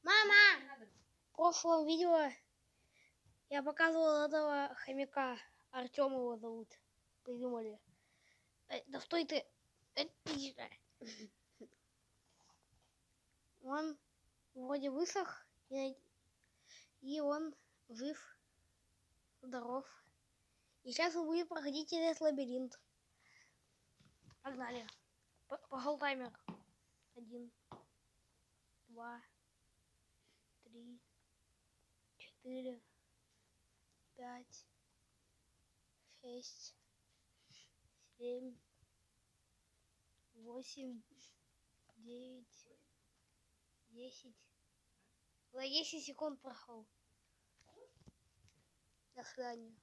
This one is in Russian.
Мама! В прошлом видео я показывал этого хомяка. Артем его зовут. Придумали. Да стой ты! Он вроде высох, и он жив, здоров. И сейчас он будет проходить этот лабиринт. Погнали. Пошел таймер. 1, 2, 3, 4, 5, 6, 7, 8, 9, 10. За 10 секунд прошел. До свидания.